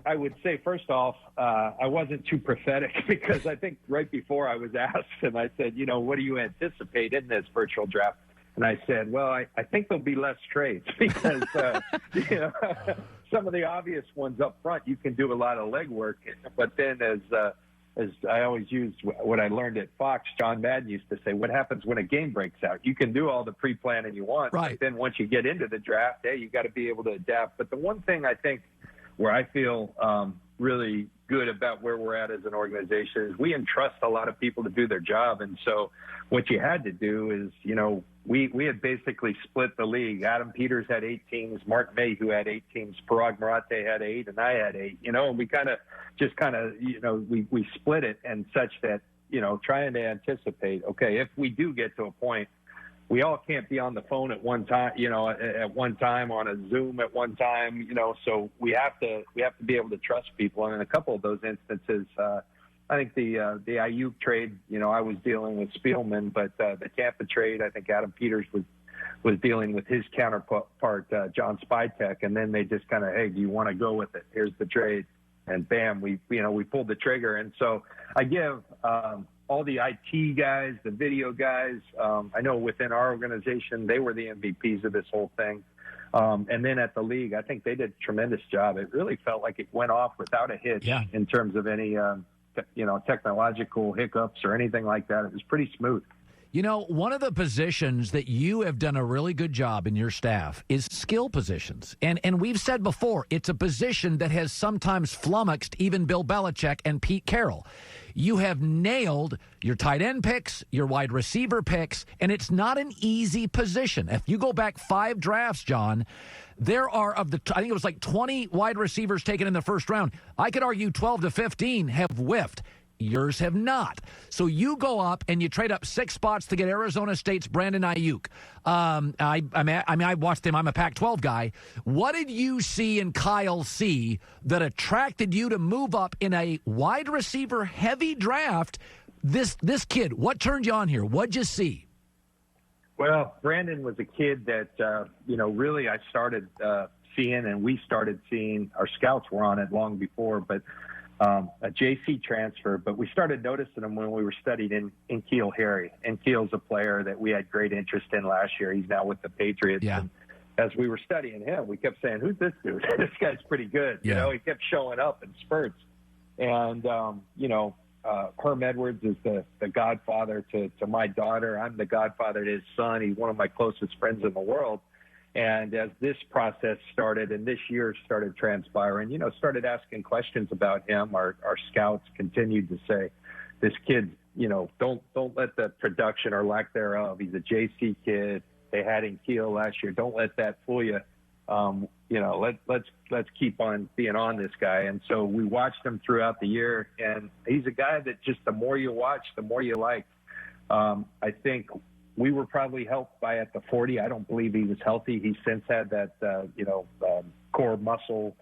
I would say, first off, I wasn't too prophetic because I think right before I was asked, and I said, what do you anticipate in this virtual draft? And I said, well, I think there'll be less trades because, some of the obvious ones up front, you can do a lot of legwork. But then as I always use what I learned at Fox, John Madden used to say, what happens when a game breaks out? You can do all the pre-planning you want. Right. But then once you get into the draft, hey, you got to be able to adapt. But the one thing I think where I feel really good about where we're at as an organization is we entrust a lot of people to do their job. And so what you had to do is, we had basically split the league. Adam Peters had 8 teams, Mark Mayhew had 8 teams, Parag Marate had 8, and I had 8, and we we split it and such that, trying to anticipate, okay, if we do get to a point, we all can't be on the phone at one time, at one time, on a Zoom at one time, so we have to be able to trust people. And in a couple of those instances, I think the Aiyuk trade, I was dealing with Spielman, but the Tampa trade, I think Adam Peters was dealing with his counterpart, John Spytek, and then they just kind of, hey, do you want to go with it? Here's the trade, and bam, we pulled the trigger. And so I give all the IT guys, the video guys, I know within our organization, they were the MVPs of this whole thing. And then at the league, I think they did a tremendous job. It really felt like it went off without a hitch in terms of any technological hiccups or anything like that. It was pretty smooth. One of the positions that you have done a really good job in your staff is skill positions. And we've said before, it's a position that has sometimes flummoxed even Bill Belichick and Pete Carroll. You have nailed your tight end picks, your wide receiver picks, and it's not an easy position. If you go back 5 drafts, John, there are I think it was like 20 wide receivers taken in the first round. I could argue 12 to 15 have whiffed. Yours have not. So you go up and you trade up 6 spots to get Arizona State's Brandon Aiyuk. I watched him. I'm a Pac-12 guy. What did you see in Kyle C that attracted you to move up in a wide receiver heavy draft? This kid, what turned you on here? What'd you see? Well, Brandon was a kid that, really I started seeing, and we started seeing, our scouts were on it long before, but a JC transfer, but we started noticing him when we were studying in Keel Harry. And Keel's a player that we had great interest in last year. He's now with the Patriots. Yeah. And as we were studying him, we kept saying, who's this dude? This guy's pretty good. Yeah. He kept showing up in spurts. And, Herm Edwards is the godfather to my daughter. I'm the godfather to his son. He's one of my closest friends in the world. And as this process started and this year started transpiring, started asking questions about him, our scouts continued to say, this kid, don't let the production or lack thereof. He's a JC kid. They had in Keel last year. Don't let that fool you. Let's keep on being on this guy. And so we watched him throughout the year, and he's a guy that just the more you watch, the more you like. I think we were probably helped by at the 40. I don't believe he was healthy. He's since had that, core muscle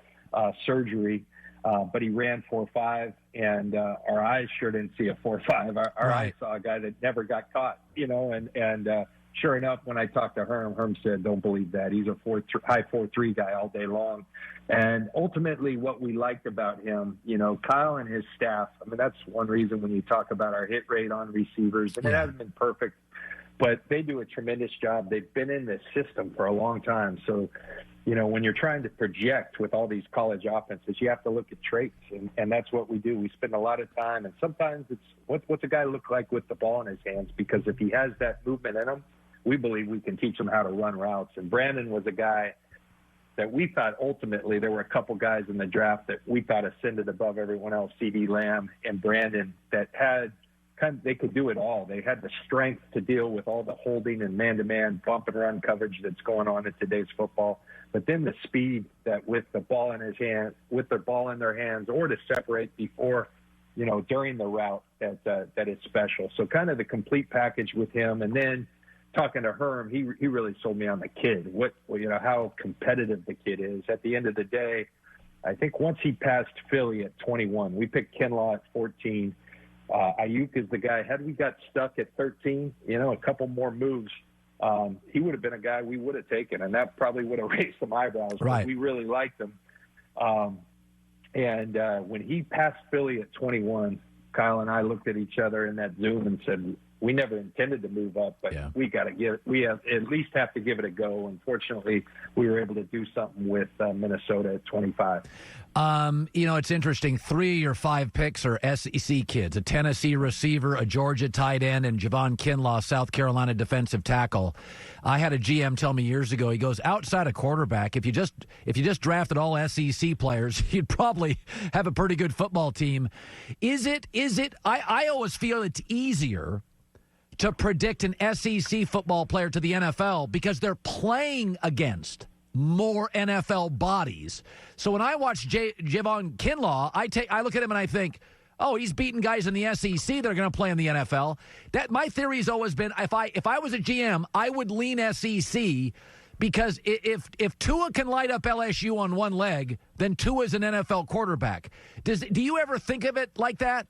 surgery, but he ran 4.5, and our eyes sure didn't see a 4.5. Our eyes saw a guy that never got caught, and sure enough, when I talked to Herm said, don't believe that. He's a high 4.3 guy all day long. And ultimately what we liked about him, Kyle and his staff, that's one reason when you talk about our hit rate on receivers, and it hasn't been perfect, but they do a tremendous job. They've been in this system for a long time. So, when you're trying to project with all these college offenses, you have to look at traits, and that's what we do. We spend a lot of time, and sometimes it's what's a guy look like with the ball in his hands, because if he has that movement in him, we believe we can teach him how to run routes. And Brandon was a guy that we thought ultimately there were a couple guys in the draft that we thought ascended above everyone else, CeeDee Lamb and Brandon, that had they could do it all. They had the strength to deal with all the holding and man-to-man bump and run coverage that's going on in today's football. But then the speed that with the ball in his hand, with the ball in their hands, or to separate before, during the route, that is special. So kind of the complete package with him. And then talking to Herm, he really sold me on the kid. How competitive the kid is. At the end of the day, I think once he passed Philly at 21, we picked Kinlaw at 14. Aiyuk is the guy. Had we got stuck at 13, a couple more moves, he would have been a guy we would have taken, and that probably would have raised some eyebrows. Right. But we really liked him. And when he passed Philly at 21, Kyle and I looked at each other in that Zoom and said, we never intended to move up, but we at least have to give it a go. Unfortunately, we were able to do something with Minnesota at 25. It's interesting. 3 of your 5 picks are SEC kids, a Tennessee receiver, a Georgia tight end, and Javon Kinlaw, South Carolina defensive tackle. I had a GM tell me years ago, he goes, outside of quarterback, if you just drafted all SEC players, you'd probably have a pretty good football team. I always feel it's easier to predict an SEC football player to the NFL because they're playing against more NFL bodies. So when I watch Javon Kinlaw, I look at him and I think, oh, he's beating guys in the SEC that are going to play in the NFL. That my theory has always been, if I was a GM, I would lean SEC because if Tua can light up LSU on one leg, then Tua's an NFL quarterback. Do you ever think of it like that?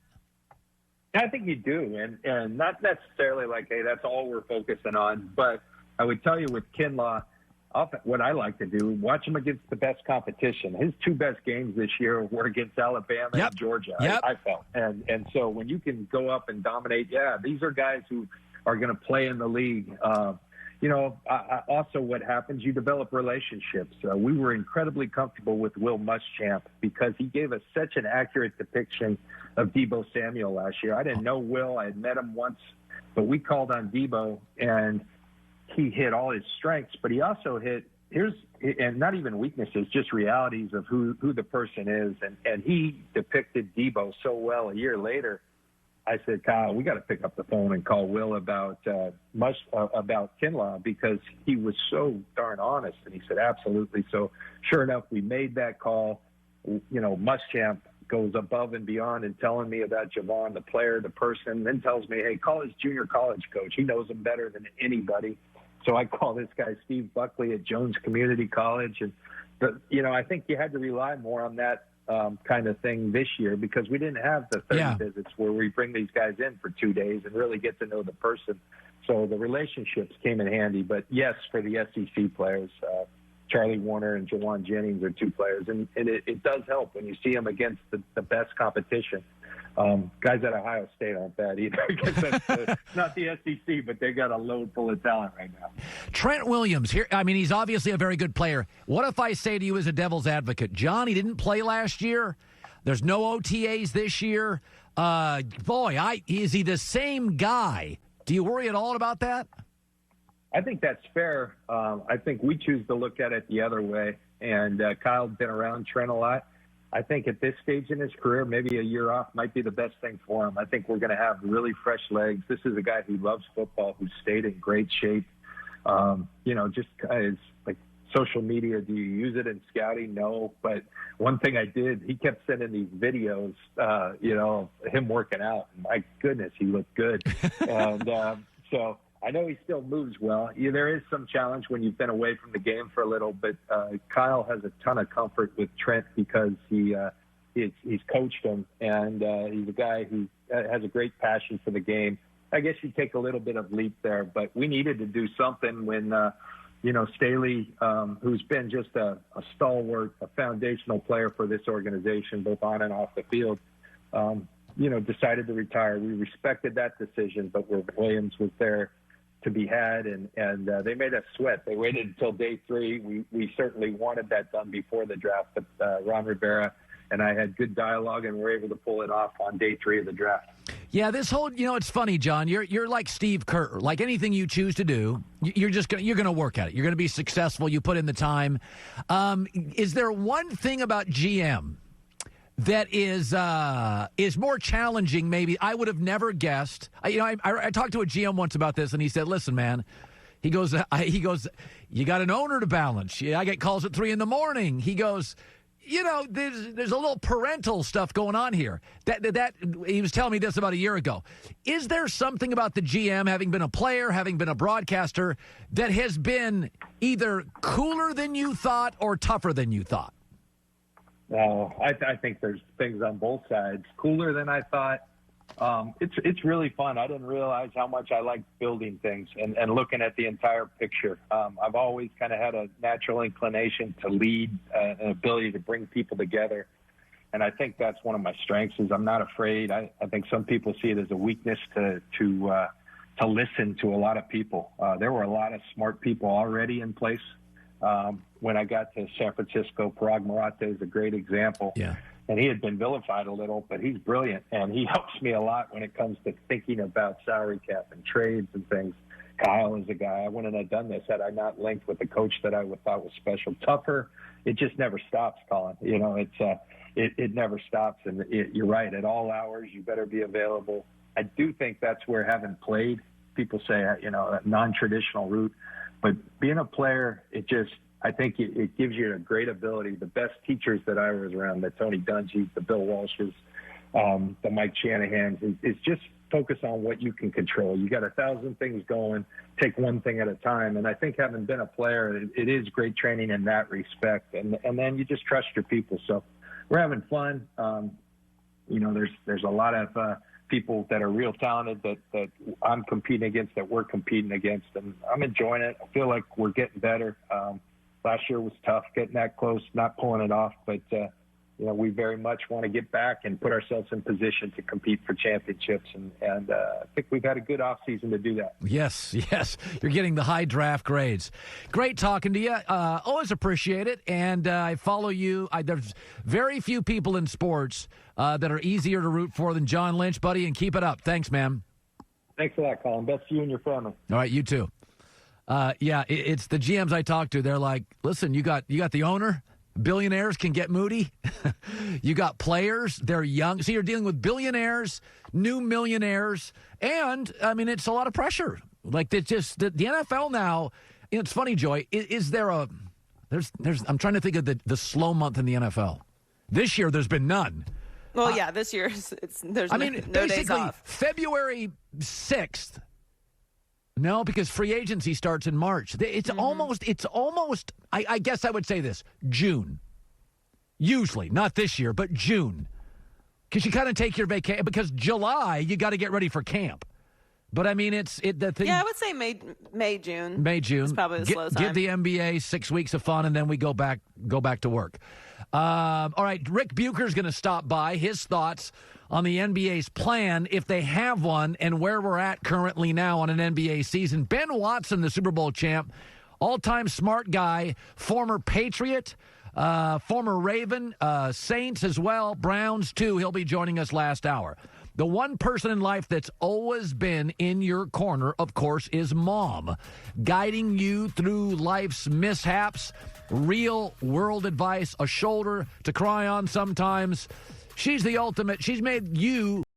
I think you do, and not necessarily like, hey, that's all we're focusing on. But I would tell you with Kinlaw, what I like to do, watch him against the best competition. His 2 best games this year were against Alabama and Georgia, I felt. And so when you can go up and dominate, these are guys who are going to play in the league. Also what happens, you develop relationships. We were incredibly comfortable with Will Muschamp because he gave us such an accurate depiction of Deebo Samuel last year. I didn't know Will. I had met him once, but we called on Deebo, and he hit all his strengths, but he also hit and not even weaknesses, just realities of who the person is. And he depicted Deebo so well. A year later, I said, Kyle, we got to pick up the phone and call Will about Kinlaw because he was so darn honest. And he said, absolutely. So sure enough, we made that call. Muschamp goes above and beyond and telling me about Javon, the player, the person, then tells me, hey, call his junior college coach. He knows him better than anybody. So I call this guy Steve Buckley at Jones Community College. And, I think you had to rely more on that kind of thing this year because we didn't have the 30 visits where we bring these guys in for 2 days and really get to know the person. So the relationships came in handy. But, yes, for the SEC players, Charlie Warner and Jawan Jennings are 2 players. And it does help when you see them against the best competition. Guys at Ohio State aren't bad either because that's not the SEC, but they got a load full of talent right now. Trent Williams, he's obviously a very good player. What if I say to you as a devil's advocate, John, he didn't play last year. There's no OTAs this year. Is he the same guy? Do you worry at all about that? I think that's fair. I think we choose to look at it the other way. And Kyle's been around Trent a lot. I think at this stage in his career, maybe a year off might be the best thing for him. I think we're going to have really fresh legs. This is a guy who loves football, who stayed in great shape. Just is like social media. Do you use it in scouting? No. But one thing I did, he kept sending these videos, of him working out. And my goodness, he looked good. And so I know he still moves well. There is some challenge when you've been away from the game for a little, but Kyle has a ton of comfort with Trent because he's coached him, and he's a guy who has a great passion for the game. I guess you take a little bit of leap there, but we needed to do something when, Staley, who's been just a stalwart, a foundational player for this organization, both on and off the field, decided to retire. We respected that decision, but Williams was there to be had, and they made us sweat. They waited until day 3. We certainly wanted that done before the draft, but Ron Rivera and I had good dialogue, and were able to pull it off on day 3 of the draft. Yeah, this whole, it's funny, John. You're like Steve Kerr. Like anything you choose to do, you're going to work at it. You're going to be successful. You put in the time. Is there one thing about GM that is more challenging? Maybe I would have never guessed. I talked to a GM once about this, and he said, "Listen, man." He goes, "You got an owner to balance. I get calls at 3 a.m. He goes, there's a little parental stuff going on here. That he was telling me this about a year ago. Is there something about the GM, having been a player, having been a broadcaster, that has been either cooler than you thought or tougher than you thought? I think there's things on both sides. Cooler than I thought. It's really fun. I didn't realize how much I like building things and looking at the entire picture. I've always kind of had a natural inclination to lead, an ability to bring people together. And I think that's one of my strengths is I'm not afraid. I think some people see it as a weakness to listen to a lot of people. There were a lot of smart people already in place. When I got to San Francisco, Parag Marathe is a great example. Yeah. And he had been vilified a little, but he's brilliant. And he helps me a lot when it comes to thinking about salary cap and trades and things. Kyle is a guy, I wouldn't have done this had I not linked with the coach that I thought was special. Tougher, it just never stops, Colin. You know, it never stops. And you're right, at all hours, you better be available. I do think that's where having played, people say, you know, a non-traditional route. But being a player, I think it gives you a great ability. The best teachers that I was around, the Tony Dungy, the Bill Walshes, the Mike Shanahan's, is just focus on what you can control. You got 1,000 things going, take one thing at a time. And I think having been a player, it is great training in that respect. And then you just trust your people. So we're having fun. You know, there's a lot of people that are real talented that I'm competing against, that we're competing against, and I'm enjoying it. I feel like we're getting better. Last year was tough getting that close, not pulling it off, but you know, we very much want to get back and put ourselves in position to compete for championships, and I think we've had a good offseason to do that. Yes, you're getting the high draft grades. Great talking to you. Always appreciate it, and I follow you. There's very few people in sports that are easier to root for than John Lynch, buddy, and keep it up. Thanks, man. Thanks a lot, Colin. Best to you and your family. All right, you too. It's the GMs I talk to. They're like, listen, you got the owner. Billionaires can get moody. You got players. They're young. So you're dealing with billionaires, new millionaires. And, I mean, it's a lot of pressure. Like, it's just the NFL now. You know, it's funny, Joy. Is there I'm trying to think of the slow month in the NFL. This year, there's been none. Well, yeah, this year, there's no days off. February 6th. No, because free agency starts in March. It's almost, I guess I would say this, June. Usually, not this year, but June. Because you kind of take your vacation, because July, you got to get ready for camp. But, I mean, the thing. Yeah, I would say May, June. May, June. It's probably the slow time. Give the NBA 6 weeks of fun, and then we go back to work. All right, Rick Bucher's going to stop by. His thoughts on the NBA's plan, if they have one, and where we're at currently now on an NBA season. Ben Watson, the Super Bowl champ, all-time smart guy, former Patriot, former Raven, Saints as well, Browns too. He'll be joining us last hour. The one person in life that's always been in your corner, of course, is Mom, guiding you through life's mishaps, real world advice, a shoulder to cry on sometimes. She's the ultimate. She's made you